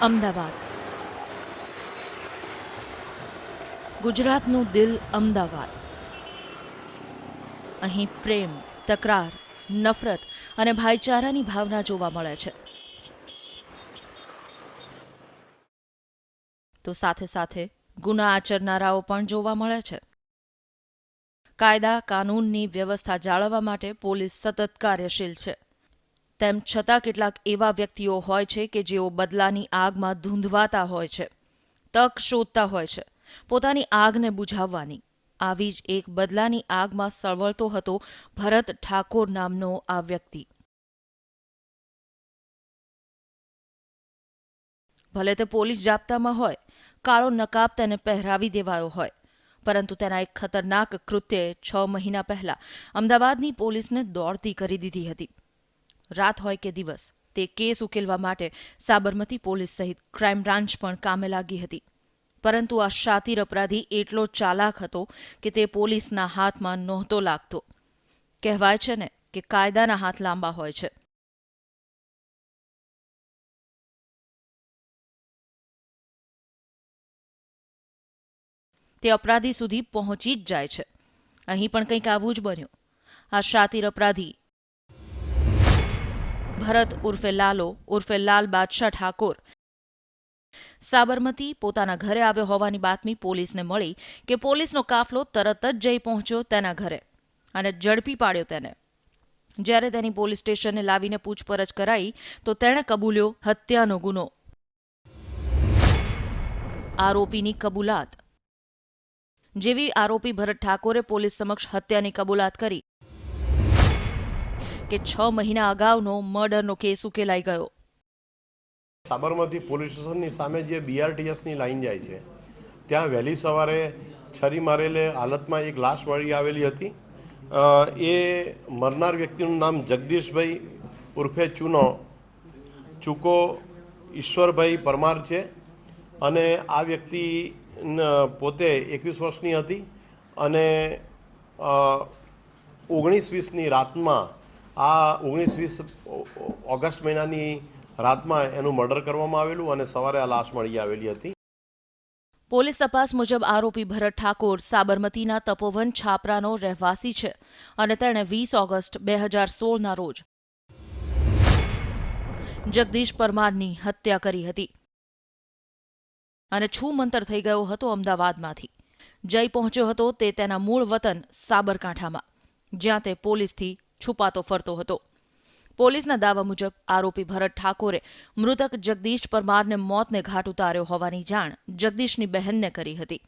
અમદાવાદ. ગુજરાતનું દિલ અમદાવાદ. અહીં પ્રેમ, તકરાર, નફરત અને ભાઈચારાની ભાવના જોવા મળે છે. તો સાથે સાથે ગુના આચરનારાઓ પણ જોવા મળે છે. કાયદા કાનૂનની વ્યવસ્થા જાળવવા માટે પોલીસ સતત કાર્યશીલ છે. તેમ છતાં કેટલાક એવા વ્યક્તિઓ હોય છે કે જેઓ બદલાની આગમાં ધૂંધવાતા હોય છે, તક શોધતા હોય છે પોતાની આગને બુઝાવવાની. આવી જ એક બદલાની આગમાં સળવળતો હતો ભરત ઠાકોર નામનો આ વ્યક્તિ. ભલે તે પોલીસ જાપ્તામાં હોય, કાળો નકાબ તેને પહેરાવી દેવાયો હોય, પરંતુ તેના એક ખતરનાક કૃત્યે 6 મહિના પહેલા અમદાવાદની પોલીસને દોડતી કરી દીધી હતી. રાત હોય કે દિવસ, તે કેસ ઉકેલવા માટે સાબરમતી પોલીસ સહિત ક્રાઇમ બ્રાન્ચ પણ કામે લાગી હતી. પરંતુ આ શાતીર અપરાધી એટલો ચાલાક હતો કે તે પોલીસના હાથમાં નહોતો લાગતો. કહેવાય છે ને કે કાયદાના હાથ લાંબા હોય છે. તે અપરાધી સુધી પહોંચી જ જાય છે. અહીં પણ કંઈક આવું જ બન્યું. આ શાતીર અપરાધી ભરત ઉર્ફે લાલો ઉર્ફે લાલ બાદશાહ ઠાકોર સાબરમતી પોતાના ઘરે આવ્યો હોવાની બાતમી પોલીસને મળી કે પોલીસનો કાફલો તરત જ જઈ પહોંચ્યો તેના ઘરે અને ઝડપી પાડ્યો તેને. જ્યારે તેની પોલીસ સ્ટેશને લાવીને પૂછપરછ કરાઈ તો તેણે કબૂલ્યો હત્યાનો ગુનો. આરોપીની કબૂલાત. જેવી આરોપી ભરત ઠાકોરે પોલીસ સમક્ષ હત્યાની કબૂલાત કરી કે 6 મહિના અગાઉનો મર્ડરનો કેસ ઉકેલાઈ ગયો. સાબરમતી પોલીસ સ્ટેશનની સામે જે BRTSની લાઈન જાય છે ત્યાં વહેલી સવારે છરી મારેલે હાલતમાં એક લાશ મળી આવેલી હતી. એ મરનાર વ્યક્તિનું નામ જગદીશભાઈ ઉર્ફે ચૂકો ઈશ્વરભાઈ પરમાર છે અને આ વ્યક્તિ પોતે 21 વર્ષની હતી અને 19-20ની રાતમાં આ 19-20 ઓગસ્ટ મહિનાની રાતમાં એનું મર્ડર કરવામાં આવેલું અને સવારે આ લાશ મળી આવેલી હતી. પોલીસ તપાસ મુજબ આરોપી ભરત ઠાકોર સાબરમતીના તપોવન છાપરાનો રહેવાસી છે અને તેણે 20 ઓગસ્ટ 2016ના રોજ જગદીશ પરમારની હત્યા કરી હતી અને છૂમંતર થઈ ગયો હતો અમદાવાદમાંથી. જઈ પહોંચ્યો હતો તે તેના મૂળ વતન સાબરકાંઠામાં, જ્યાં તે પોલીસથી છુપાતો ફરતો હતો. પોલીસના દાવા મુજબ આરોપી ભરત ઠાકોરે મૃતક જગદીશ પરમારને મોતને ઘાટ ઉતાર્યો હોવાની જાણ જગદીશની બહેનને કરી હતી.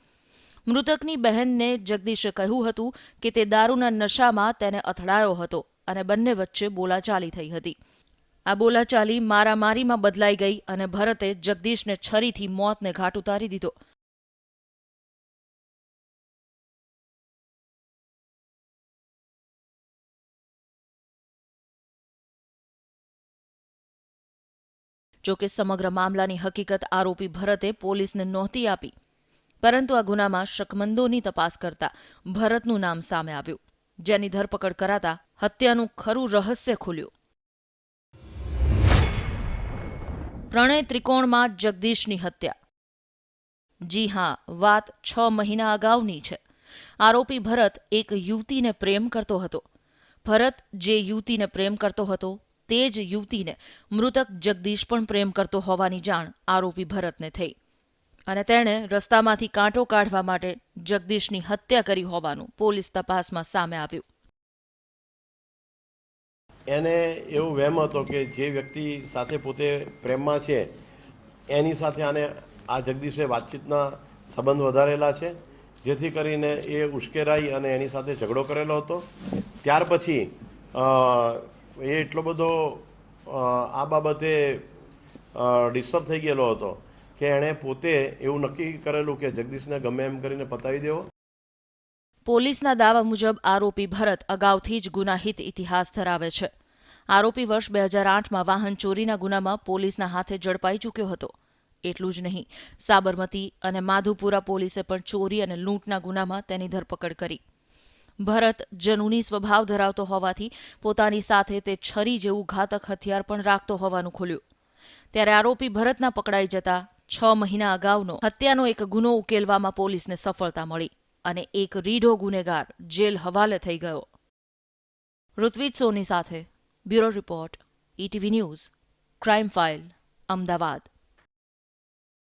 મૃતકની બહેનને જગદીશે કહ્યું હતું કે તે દારૂના નશામાં તેને અથડાયો હતો અને બંને વચ્ચે બોલાચાલી થઈ હતી. આ બોલાચાલી મારામારીમાં બદલાઈ ગઈ અને ભરતે જગદીશને છરીથી મોતને ઘાટ ઉતારી દીધો. જોકે સમગ્ર મામલાની હકીકત આરોપી ભરતે પોલીસને નહોતી આપી, પરંતુ આ ગુનામાં શકમંદોની તપાસ કરતા ભરતનું નામ સામે આવ્યું, જેની ધરપકડ કરાતા હત્યાનું ખરું રહસ્ય ખુલ્યું. પ્રણય ત્રિકોણમાં જગદીશની હત્યા. જી હા, વાત 6 મહિના અગાઉની છે. આરોપી ભરત એક યુવતીને પ્રેમ કરતો હતો. ભરત જે યુવતીને પ્રેમ કરતો હતો તે જ યુવતીને મૃતક જગદીશ પણ પ્રેમ કરતો હોવાની જાણ આરોપી ભરતને થઈ અને તેણે રસ્તામાંથી કાંટો કાઢવા માટે જગદીશની હત્યા કરી હોવાનું પોલીસ તપાસમાં સામે આવ્યું. એને એવું વહેમ હતો કે જે વ્યક્તિ સાથે પોતે પ્રેમમાં છે એની સાથે આ જગદીશે વાતચીતના સંબંધ વધારેલા છે, જેથી કરીને એ ઉશ્કેરાઈ અને એની સાથે ઝઘડો કરેલો હતો. ત્યાર પછી એ એટલો બધો આ બાબતે ડિસ્ટર્બ થઈ ગયેલો હતો કે એણે પોતે એવું નક્કી કરેલું કે જગદીશને ગમે એમ કરીને પતાવી દેવો. પોલીસના દાવા મુજબ આરોપી ભરત અગાઉથી જ ગુનાહિત ઇતિહાસ ધરાવે છે. આરોપી વર્ષ 2008માં વાહન ચોરીના ગુનામાં પોલીસના હાથે ઝડપાઈ ચૂક્યો હતો. એટલું જ નહીં, સાબરમતી અને માધુપુરા પોલીસે પણ ચોરી અને લૂંટના ગુનામાં તેની ધરપકડ કરી. ભરત જનૂની સ્વભાવ ધરાવતો હોવાથી પોતાની સાથે તે છરી જેવું ઘાતક હથિયાર પણ રાખતો હોવાનું ખુલ્યું. ત્યારે આરોપી ભરતના પકડાઈ જતા 6 મહિના અગાઉનો હત્યાનો એક ગુનો ઉકેલવામાં પોલીસને સફળતા મળી અને એક રીઢો ગુનેગાર જેલ હવાલે થઈ ગયો. ઋત્વિજ સોની સાથે bureau report, ETV news, crime file, Ahmedabad.